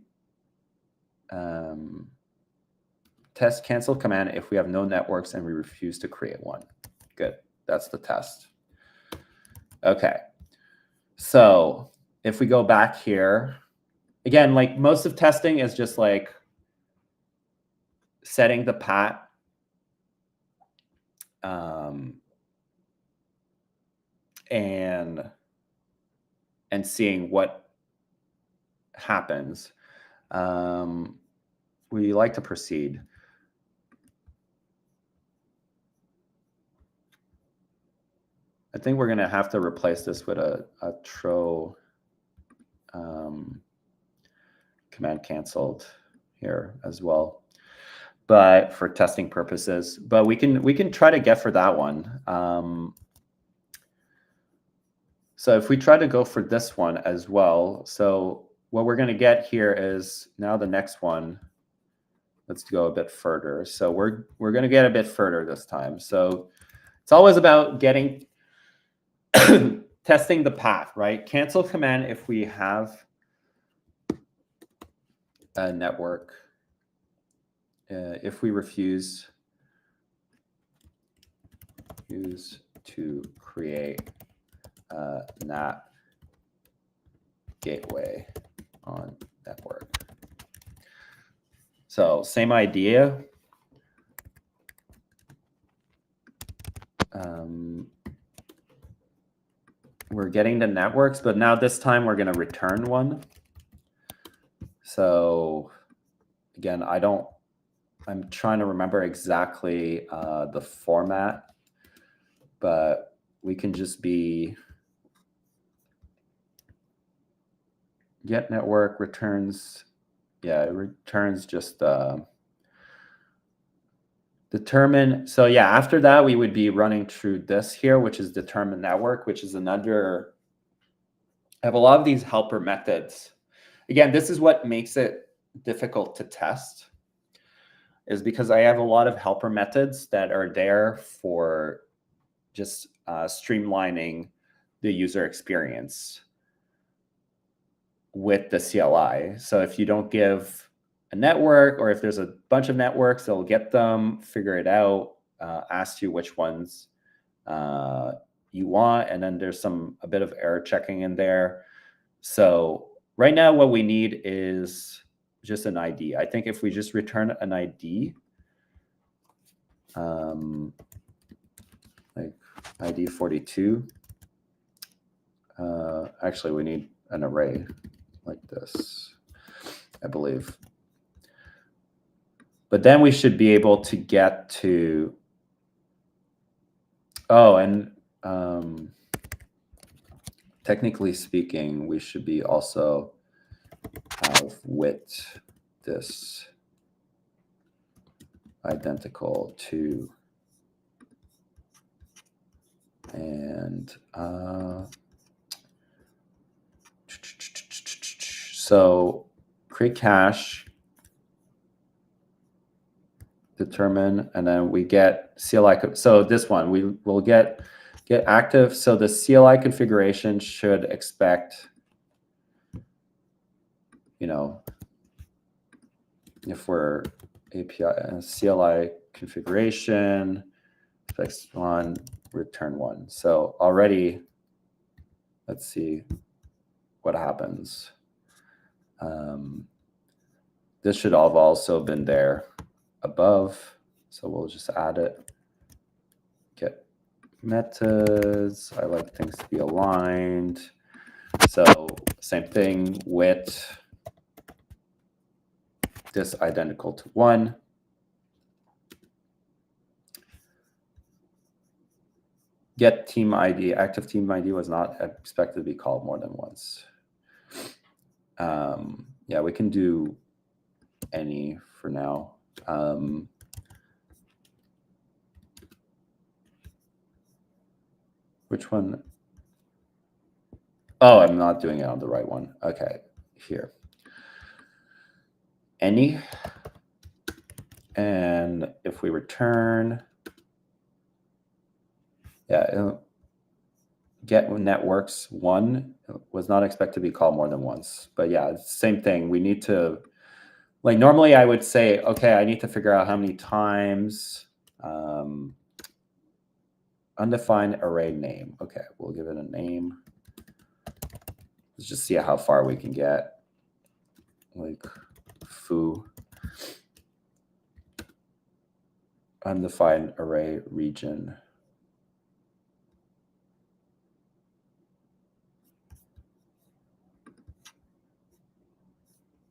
test cancel command if we have no networks and we refuse to create one. Good. That's the test. Okay. So if we go back here, again, like most of testing is just like setting the path and seeing what happens. We like to proceed. I think we're going to have to replace this with a throw command canceled here as well, but for testing purposes. But we can try to get for that one. So if we try to go for this one as well, so what we're going to get here is now the next one. Let's go a bit further. So we're going to get a bit further this time. So it's always about getting testing the path, right? Cancel command if we have a network. If we refuse to create a NAT gateway on network. So same idea. We're getting the networks, but now this time we're going to return one. So again, I'm trying to remember exactly the format, but we can just be get network returns. Yeah, it returns just determine. So yeah, after that, we would be running through this here, which is determine network, which is another. I have a lot of these helper methods. Again, this is what makes it difficult to test, is because I have a lot of helper methods that are there for just streamlining the user experience with the CLI. So if you don't give a network, or if there's a bunch of networks, they'll get them, figure it out, ask you which ones you want, and then there's a bit of error checking in there. So right now what we need is just an ID. I think if we just return an ID, like ID 42, actually we need an array like this, I believe. But then we should be able to get to, oh, and technically speaking, we should be also have width this identical to, and so create cache, determine, and then we get CLI. So this one, we will get active. So the CLI configuration should expect, you know, if we're API CLI configuration, fix one, return one. So already, let's see what happens. This should have also been there above. So we'll just add it. Get methods. I like things to be aligned. So same thing with this identical to 1. Get team ID. Active team ID was not expected to be called more than once. Yeah, we can do any for now. Which one? Oh, I'm not doing it on the right one. Okay, here. Any. And if we return, yeah, get networks one was not expected to be called more than once. But yeah, it's the same thing. We need to, like, normally I would say, okay, I need to figure out how many times. Undefined array name. Okay, we'll give it a name. Let's just see how far we can get. Like foo. Undefined array region.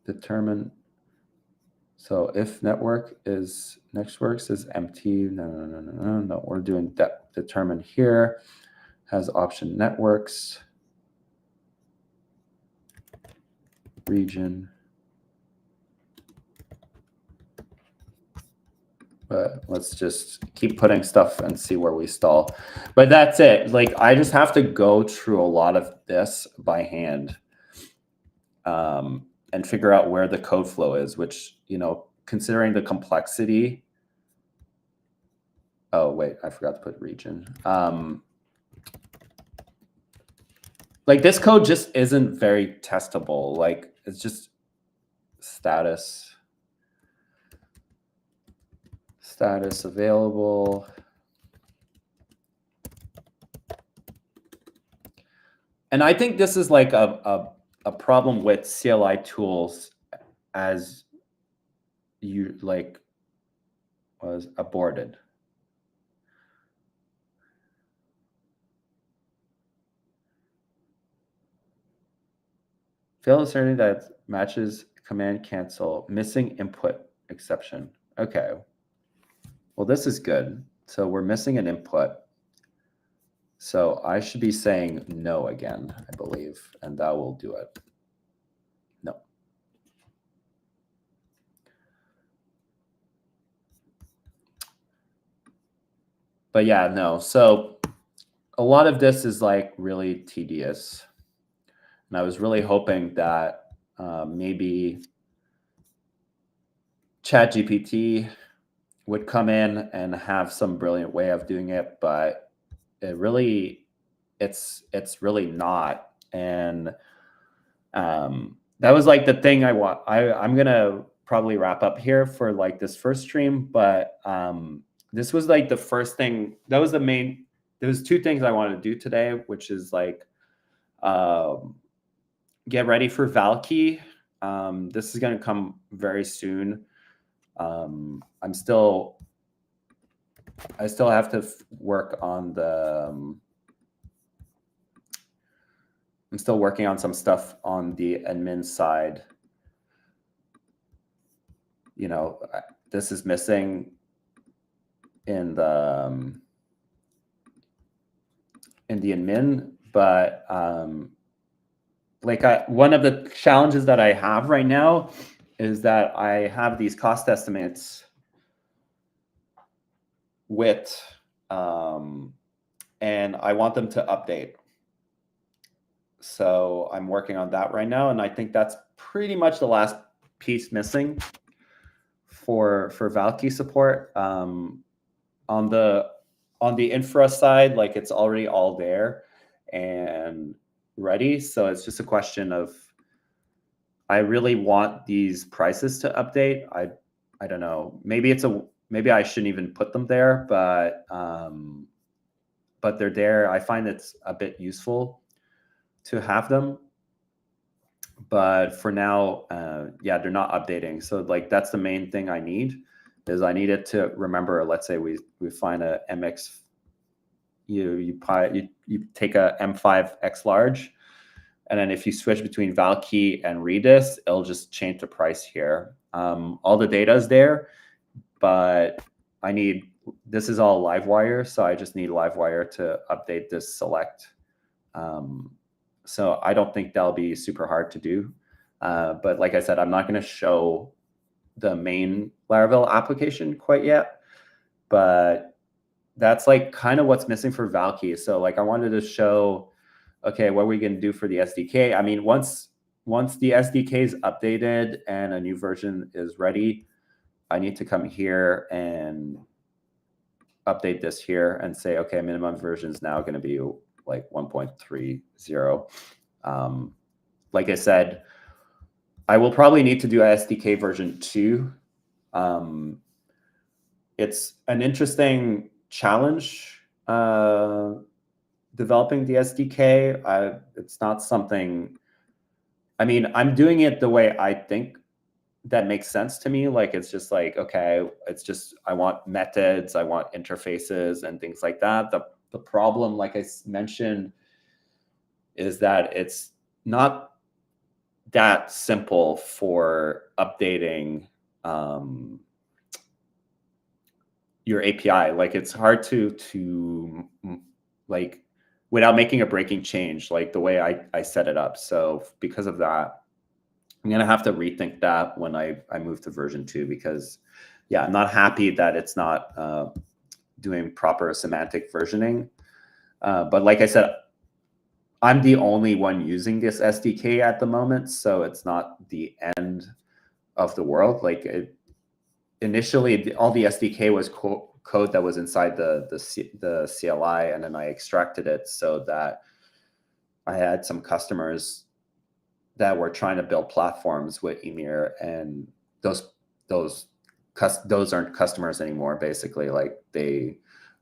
Determine. So if network is networks is empty. No. We're doing that. Determine here has option networks. Region. But let's just keep putting stuff and see where we stall. But that's it. Like, I just have to go through a lot of this by hand and figure out where the code flow is, which, you know, considering the complexity. Oh, wait, I forgot to put region. Like, this code just isn't very testable. Like, it's just status available. And I think this is like a problem with CLI tools as you like was aborted. Fail asserting that matches command cancel, missing input exception. Okay. Well, this is good. So we're missing an input. So I should be saying no again, I believe, and that will do it. No. But yeah, no. So a lot of this is like really tedious. And I was really hoping that maybe ChatGPT would come in and have some brilliant way of doing it, but it's really not. And that was like the thing I want. I'm gonna probably wrap up here for like this first stream, but this was like the first thing. That was the main. There was two things I wanted to do today, which is like get ready for Valkey. This is gonna come very soon. I still have to work on the. I'm still working on some stuff on the admin side. You know, this is missing in the admin, but like one of the challenges that I have right now is that I have these cost estimates with, and I want them to update. So I'm working on that right now, and I think that's pretty much the last piece missing for Valkey support. On the infra side, like it's already all there and ready. So it's just a question of, I really want these prices to update. I don't know. Maybe I shouldn't even put them there, but they're there. I find it's a bit useful to have them. But for now, yeah, they're not updating. So like that's the main thing I need, is I needed to remember, let's say we find a MX, you take a M5 X large, and then if you switch between Valkey and Redis, it'll just change the price here. All the data is there, but this is all Livewire, so I just need Livewire to update this select. So I don't think that'll be super hard to do. But like I said, I'm not going to show the main Laravel application quite yet, but that's like kind of what's missing for Valkey. So like I wanted to show okay, what are we going to do for the SDK? I mean, once the SDK is updated and a new version is ready, I need to come here and update this here and say, okay, minimum version is now going to be like 1.30. Like I said, I will probably need to do a SDK version 2. It's an interesting challenge developing the SDK. It's not something, I mean, I'm doing it the way I think that makes sense to me. Like, it's just like, okay, it's just, I want methods, I want interfaces and things like that. The problem, like I mentioned, is that it's not that simple for updating your API. Like, it's hard to like, without making a breaking change, like the way I set it up. So because of that, I'm going to have to rethink that when I move to version 2, because yeah, I'm not happy that it's not doing proper semantic versioning. But like I said, I'm the only one using this SDK at the moment, so it's not the end of the world. Like, initially, all the SDK was code that was inside the CLI, and then I extracted it so that I had some customers that were trying to build platforms with Ymir, and those aren't customers anymore. Basically, like,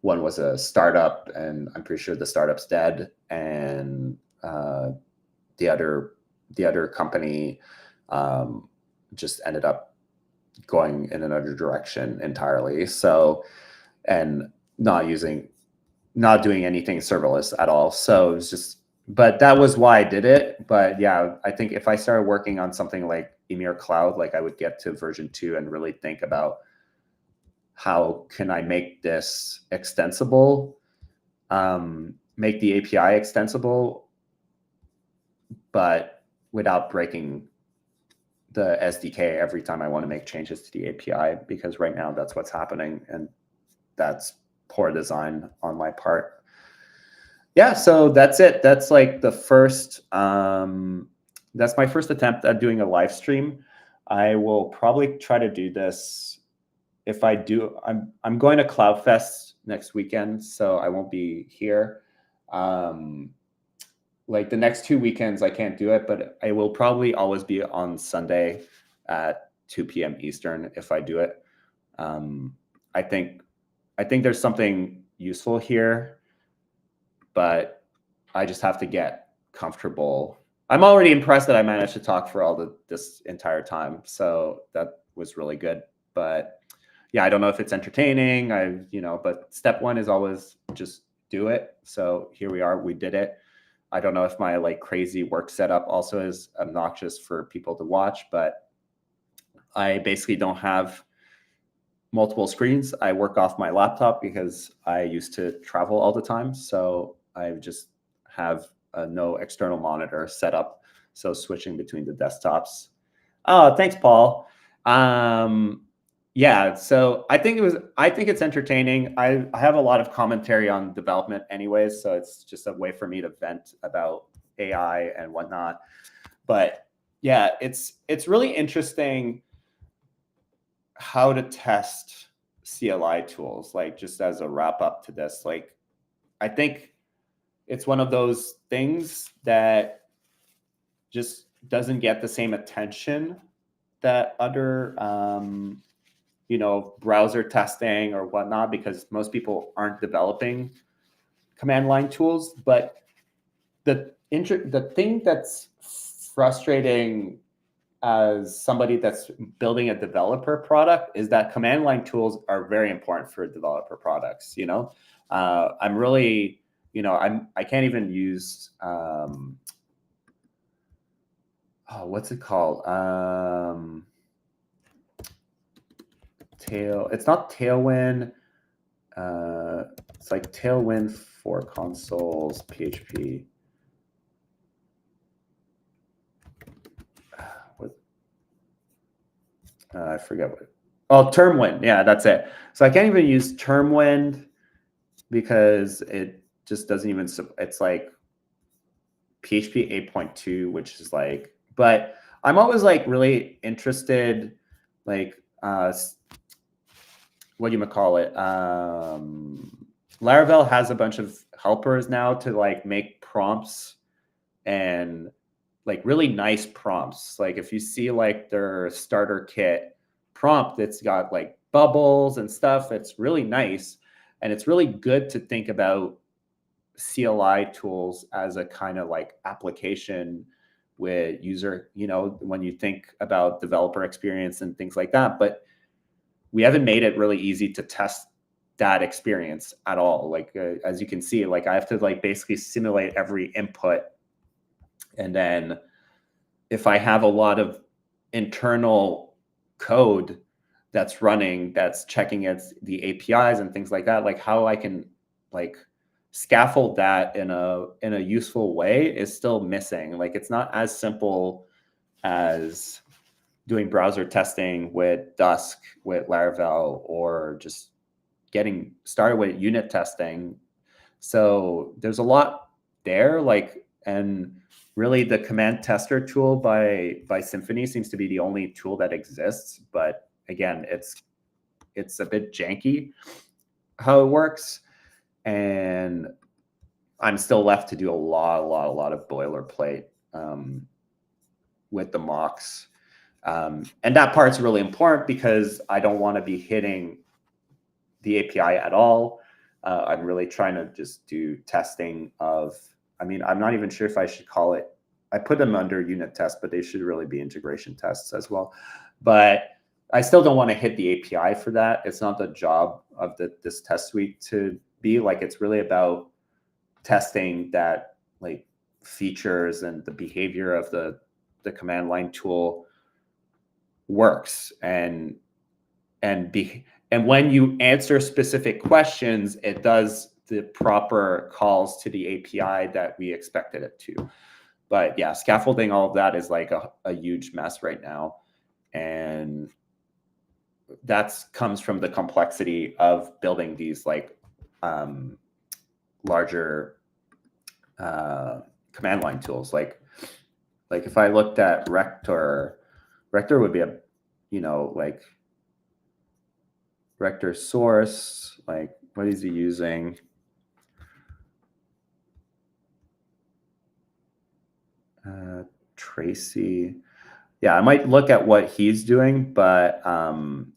one was a startup, and I'm pretty sure the startup's dead, and the other company just ended up going in another direction entirely. So, and not doing anything serverless at all. So it was just, but that was why I did it. But yeah, I think if I started working on something like Ymir Cloud, like, I would get to version 2 and really think about how can I make this extensible, make the API extensible, but without breaking the SDK every time I want to make changes to the API, because right now that's what's happening, and that's poor design on my part. Yeah, so that's it. That's like the first, that's my first attempt at doing a live stream. I will probably try to do this. If I do, I'm going to CloudFest next weekend, so I won't be here. Like, the next 2 weekends I can't do it, but I will probably always be on Sunday at 2 p.m. Eastern if I do it. I think there's something useful here, but I just have to get comfortable. I'm already impressed that I managed to talk for this entire time, so that was really good. But yeah, I don't know if it's entertaining. But step 1 is always just do it. So here we are. We did it. I don't know if my like crazy work setup also is obnoxious for people to watch, but I basically don't have multiple screens. I work off my laptop because I used to travel all the time. So I just have no external monitor set up. So switching between the desktops. Oh, thanks, Paul. Yeah, so I think it's entertaining. I have a lot of commentary on development anyways, so it's just a way for me to vent about AI and whatnot. But yeah, it's really interesting how to test CLI tools. Like, just as a wrap up to this, like, I think it's one of those things that just doesn't get the same attention that other browser testing or whatnot, because most people aren't developing command line tools. But the thing that's frustrating as somebody that's building a developer product is that command line tools are very important for developer products. I'm really, I can't even use, what's it called? It's not Tailwind. It's like Tailwind for consoles, PHP. I forget what. Oh, Termwind. Yeah, that's it. So I can't even use Termwind because it just doesn't even. It's like PHP 8.2, which is like, but I'm always like really interested, like, what do you call it? Laravel has a bunch of helpers now to like make prompts and like really nice prompts. Like if you see like their starter kit prompt, it's got like bubbles and stuff. It's really nice. And it's really good to think about CLI tools as a kind of like application with user, when you think about developer experience and things like that. But we haven't made it really easy to test that experience at all. Like, as you can see, like I have to like basically simulate every input. And then if I have a lot of internal code that's running, that's checking the APIs and things like that, like how I can like scaffold that in a useful way is still missing. Like it's not as simple as doing browser testing with Dusk, with Laravel, or just getting started with unit testing. So there's a lot there, like, and really the command tester tool by Symfony seems to be the only tool that exists. But again, it's a bit janky how it works. And I'm still left to do a lot of boilerplate with the mocks. And that part's really important because I don't want to be hitting the API at all. I'm really trying to just do testing of, I'm not even sure if I should call it, I put them under unit tests, but they should really be integration tests as well. But I still don't want to hit the API for that. It's not the job of this test suite to be like, it's really about testing that like features and the behavior of the command line tool works. And when you answer specific questions, it does the proper calls to the API that we expected it to. But yeah, scaffolding, all of that is like a huge mess right now. And that comes from the complexity of building these like larger command line tools. Like if I looked at Rector would be a, like Rector source, like what is he using? Tracy. Yeah, I might look at what he's doing, but I'm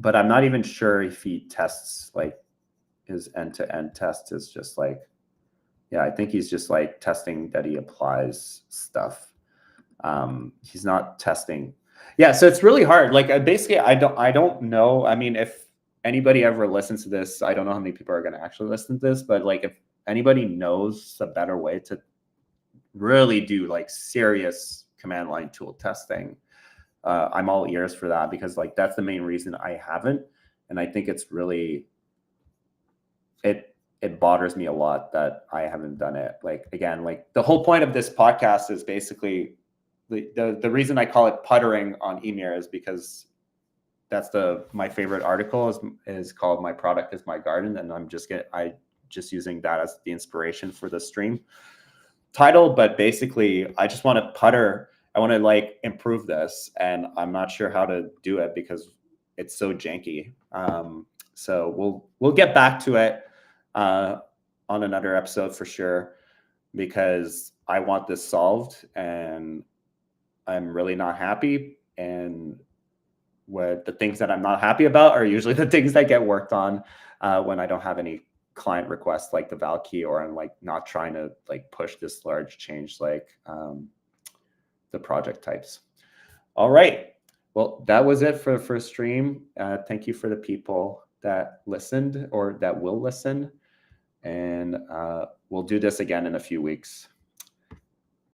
not even sure if he tests like his end-to-end test is just like, yeah, I think he's just like testing that he applies stuff. He's not testing. Yeah, so it's really hard. Like basically, I don't know. I mean, if anybody ever listens to this, I don't know how many people are going to actually listen to this, but like if anybody knows a better way to really do like serious command line tool testing, I'm all ears for that, because like that's the main reason I haven't. And I think it's really, it bothers me a lot that I haven't done it. Like, again, like the whole point of this podcast is basically the reason I call it Puttering on Ymir is because that's my favorite article is called "My Product is My Garden," and I'm just using that as the inspiration for the stream title. But basically, I just want to putter. I want to like improve this, and I'm not sure how to do it because it's so janky. So we'll get back to it on another episode for sure, because I want this solved and I'm really not happy. And what the things that I'm not happy about are usually the things that get worked on when I don't have any client requests like the Valkey, or I'm like not trying to like push this large change like the project types. All right. Well, that was it for the first stream. Thank you for the people that listened or that will listen. And we'll do this again in a few weeks.